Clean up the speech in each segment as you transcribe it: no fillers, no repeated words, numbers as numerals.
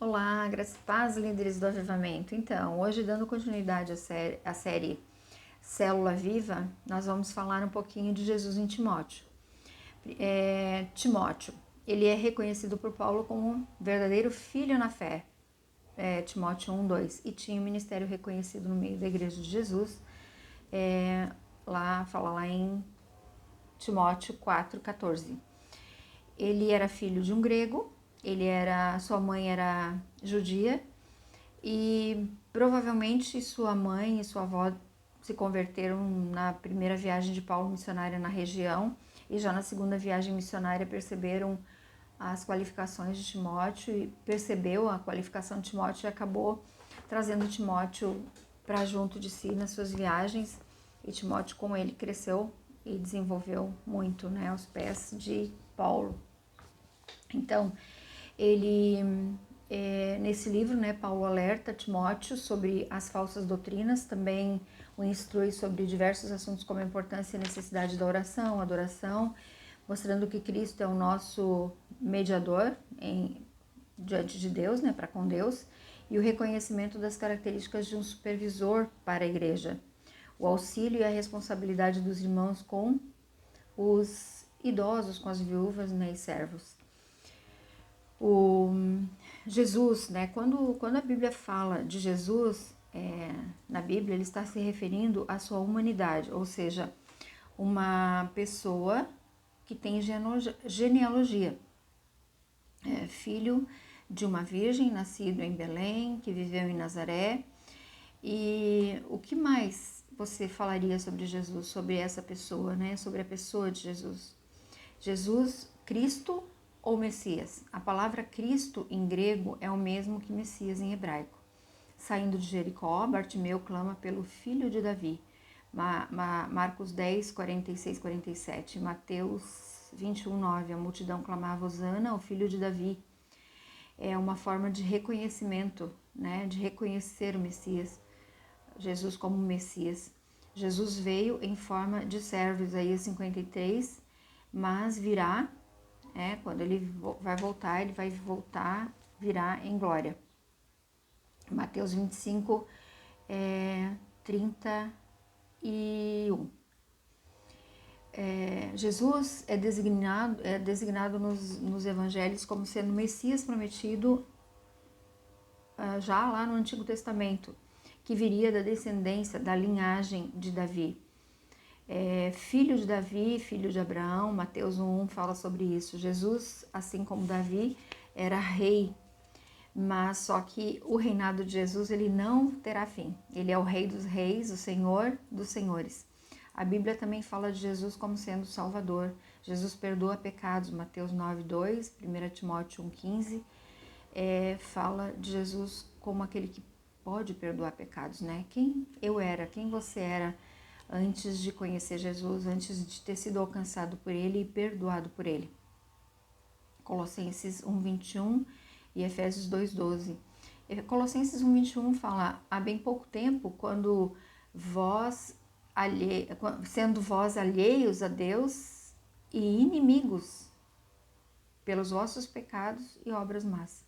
Olá, graças e paz, líderes do avivamento. Então, hoje, dando continuidade à série Célula Viva, nós vamos falar um pouquinho de Jesus em Timóteo. Timóteo, ele é reconhecido por Paulo como um verdadeiro filho na fé, Timóteo 1:2, e tinha um ministério reconhecido no meio da igreja de Jesus, fala lá em Timóteo 4:14. Ele era filho de um grego, sua mãe era judia e provavelmente sua mãe e sua avó se converteram na primeira viagem de Paulo missionária na região, e já na segunda viagem missionária perceberam as qualificações de Timóteo e percebeu a qualificação de Timóteo e acabou trazendo Timóteo para junto de si nas suas viagens, e Timóteo com ele cresceu e desenvolveu muito, aos pés de Paulo. Então, nesse livro, Paulo alerta Timóteo sobre as falsas doutrinas, também o instrui sobre diversos assuntos como a importância e a necessidade da oração, adoração, mostrando que Cristo é o nosso mediador diante de Deus, para com Deus, e o reconhecimento das características de um supervisor para a igreja, o auxílio e a responsabilidade dos irmãos com os idosos, com as viúvas e servos. Jesus, quando a Bíblia fala de Jesus, na Bíblia ele está se referindo à sua humanidade, ou seja, uma pessoa que tem genealogia, filho de uma virgem, nascido em Belém, que viveu em Nazaré. E o que mais você falaria sobre Jesus, sobre essa pessoa, sobre a pessoa de Jesus? Jesus, Cristo ou Messias? A palavra Cristo em grego é o mesmo que Messias em hebraico. Saindo de Jericó, Bartimeu clama pelo filho de Davi. Marcos 10, 46, 47. Mateus 21, 9. A multidão clamava Hosana, o filho de Davi. É uma forma de reconhecimento, de reconhecer o Messias, Jesus como Messias. Jesus veio em forma de servo, Isaías 53, mas virá, quando ele vai voltar, virá em glória. Mateus 25, 31. Jesus é designado nos evangelhos como sendo o Messias prometido já lá no Antigo Testamento, que viria da descendência, da linhagem de Davi. Filho de Davi, filho de Abraão, Mateus 1 fala sobre isso. Jesus, assim como Davi, era rei, mas só que o reinado de Jesus ele não terá fim. Ele é o Rei dos Reis, o Senhor dos Senhores. A Bíblia também fala de Jesus como sendo o Salvador. Jesus perdoa pecados, Mateus 9:2, 1 Timóteo 1:15, fala de Jesus como aquele que pode perdoar pecados, Quem eu era, quem você era antes de conhecer Jesus, antes de ter sido alcançado por Ele e perdoado por Ele. Colossenses 1:21 e Efésios 2:12. Colossenses 1:21 fala: há bem pouco tempo, sendo vós alheios a Deus e inimigos pelos vossos pecados e obras más.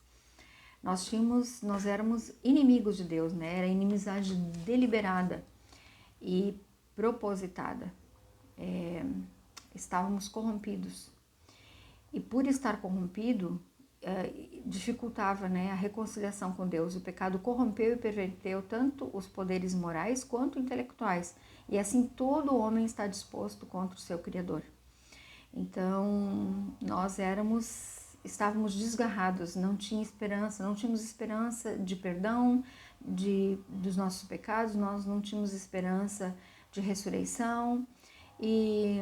Nós éramos inimigos de Deus, Era inimizade deliberada e propositada. Estávamos corrompidos. E por estar corrompido, dificultava, a reconciliação com Deus. O pecado corrompeu e perverteu tanto os poderes morais quanto intelectuais. E assim todo homem está disposto contra o seu Criador. Então, estávamos desgarrados, não tínhamos esperança de perdão dos nossos pecados, nós não tínhamos esperança de ressurreição e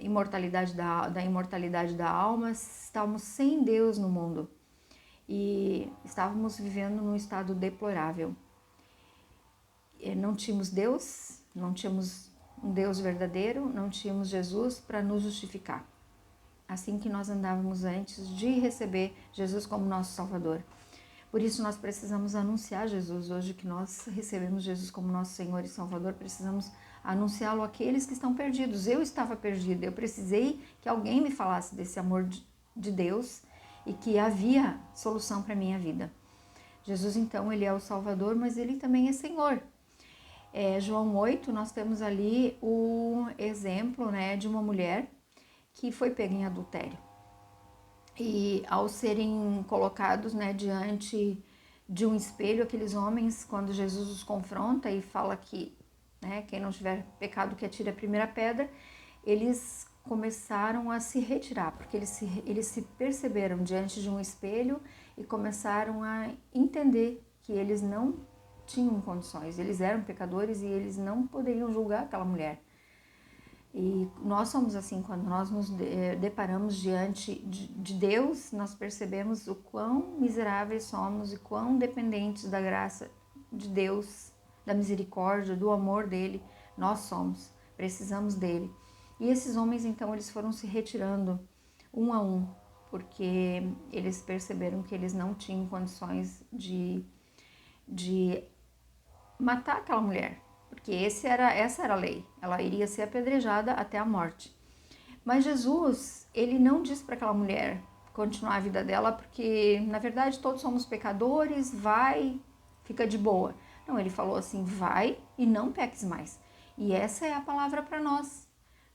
imortalidade da imortalidade da alma. Estávamos sem Deus no mundo e estávamos vivendo num estado deplorável. Não tínhamos Deus, não tínhamos um Deus verdadeiro, não tínhamos Jesus para nos justificar. Assim que nós andávamos antes de receber Jesus como nosso Salvador. Por isso nós precisamos anunciar Jesus. Hoje que nós recebemos Jesus como nosso Senhor e Salvador, precisamos anunciá-lo àqueles que estão perdidos. Eu estava perdida, eu precisei que alguém me falasse desse amor de Deus e que havia solução para a minha vida. Jesus, então, ele é o Salvador, mas ele também é Senhor. João 8, nós temos ali o exemplo, né, de uma mulher que foi pega em adultério. E ao serem colocados, né, diante de um espelho, aqueles homens, quando Jesus os confronta e fala que, né, quem não tiver pecado que atire a primeira pedra, eles começaram a se retirar, porque eles se perceberam diante de um espelho e começaram a entender que eles não tinham condições, eles eram pecadores e eles não poderiam julgar aquela mulher. E nós somos assim, quando nós nos deparamos diante de Deus, nós percebemos o quão miseráveis somos e quão dependentes da graça de Deus, da misericórdia, do amor dele, nós somos, precisamos dele. E esses homens, então, eles foram se retirando um a um, porque eles perceberam que eles não tinham condições de matar aquela mulher, porque essa era a lei, ela iria ser apedrejada até a morte. Mas Jesus, ele não disse para aquela mulher continuar a vida dela, porque na verdade todos somos pecadores, vai, fica de boa. Não, ele falou assim, vai e não peques mais. E essa é a palavra para nós.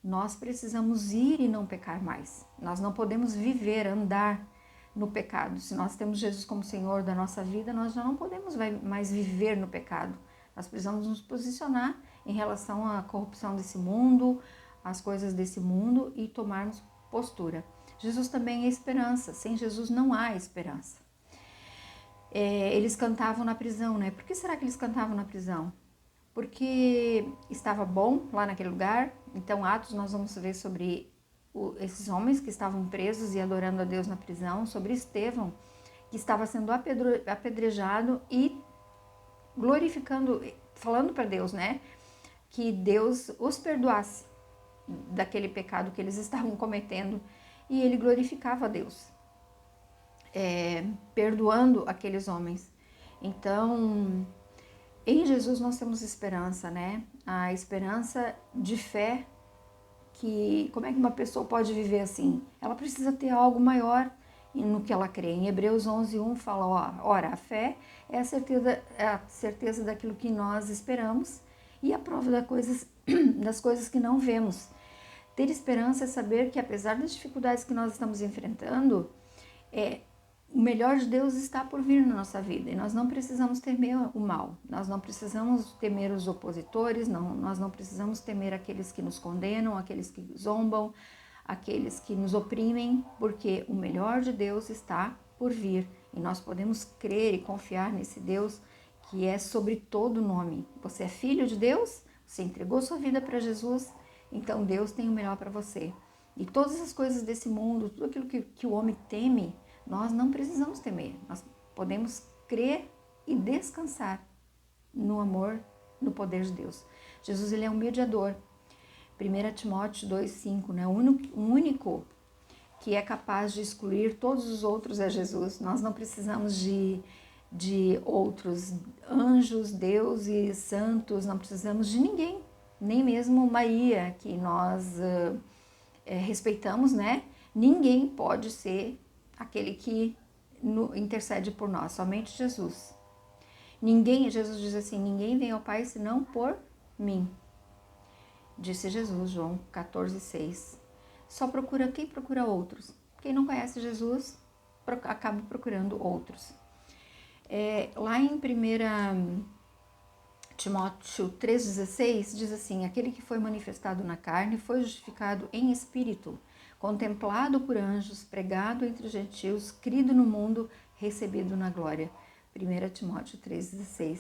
Nós precisamos ir e não pecar mais. Nós não podemos viver, andar no pecado. Se nós temos Jesus como Senhor da nossa vida, nós já não podemos mais viver no pecado. Nós precisamos nos posicionar em relação à corrupção desse mundo, às coisas desse mundo e tomarmos postura. Jesus também é esperança. Sem Jesus não há esperança. Eles cantavam na prisão, né? Por que será que eles cantavam na prisão? Porque estava bom lá naquele lugar. Então, Atos, nós vamos ver sobre esses homens que estavam presos e adorando a Deus na prisão, sobre Estevão, que estava sendo apedrejado e glorificando, falando para Deus, né, que Deus os perdoasse daquele pecado que eles estavam cometendo, e ele glorificava a Deus, perdoando aqueles homens. Então, em Jesus nós temos esperança, né? A esperança de fé, que como é que uma pessoa pode viver assim? Ela precisa ter algo maior no que ela crê. Em Hebreus 11:1 fala, ora, a fé é a certeza daquilo que nós esperamos e a prova das coisas que não vemos. Ter esperança é saber que, apesar das dificuldades que nós estamos enfrentando, o melhor de Deus está por vir na nossa vida e nós não precisamos temer o mal, nós não precisamos temer os opositores, nós não precisamos temer aqueles que nos condenam, aqueles que zombam, aqueles que nos oprimem, porque o melhor de Deus está por vir e nós podemos crer e confiar nesse Deus que é sobre todo nome. Você é filho de Deus, você entregou sua vida para Jesus, então Deus tem o melhor para você. E todas as coisas desse mundo, tudo aquilo que o homem teme, nós não precisamos temer, nós podemos crer e descansar no amor, no poder de Deus. Jesus, ele é um mediador. 1 Timóteo 2:5, né? O único que é capaz de excluir todos os outros é Jesus. Nós não precisamos de outros anjos, deuses, santos, não precisamos de ninguém, nem mesmo Maria, que nós respeitamos, né? Ninguém pode ser aquele que intercede por nós, somente Jesus. Jesus diz assim, ninguém vem ao Pai senão por mim. Disse Jesus, João 14:6. Quem procura outros? Quem não conhece Jesus acaba procurando outros. Lá em 1 Timóteo 3,16 diz assim, aquele que foi manifestado na carne foi justificado em espírito, contemplado por anjos, pregado entre os gentios, crido no mundo, recebido na glória. 1 Timóteo 3,16.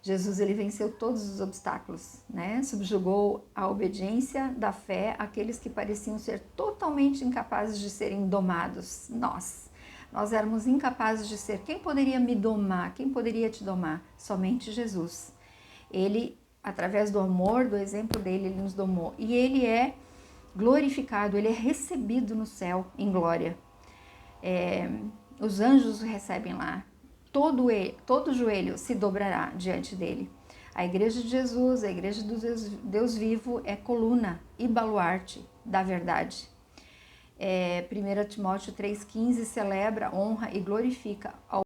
Jesus, ele venceu todos os obstáculos, né? Subjugou a obediência da fé àqueles que pareciam ser totalmente incapazes de serem domados. Nós éramos incapazes de ser. Quem poderia me domar? Quem poderia te domar? Somente Jesus. Ele, através do amor, do exemplo dele, ele nos domou. E ele é glorificado, ele é recebido no céu em glória. Os anjos o recebem lá. Todo joelho se dobrará diante dele. A igreja de Jesus, a igreja do Deus vivo, é coluna e baluarte da verdade. 1 Timóteo 3,15 celebra, honra e glorifica ao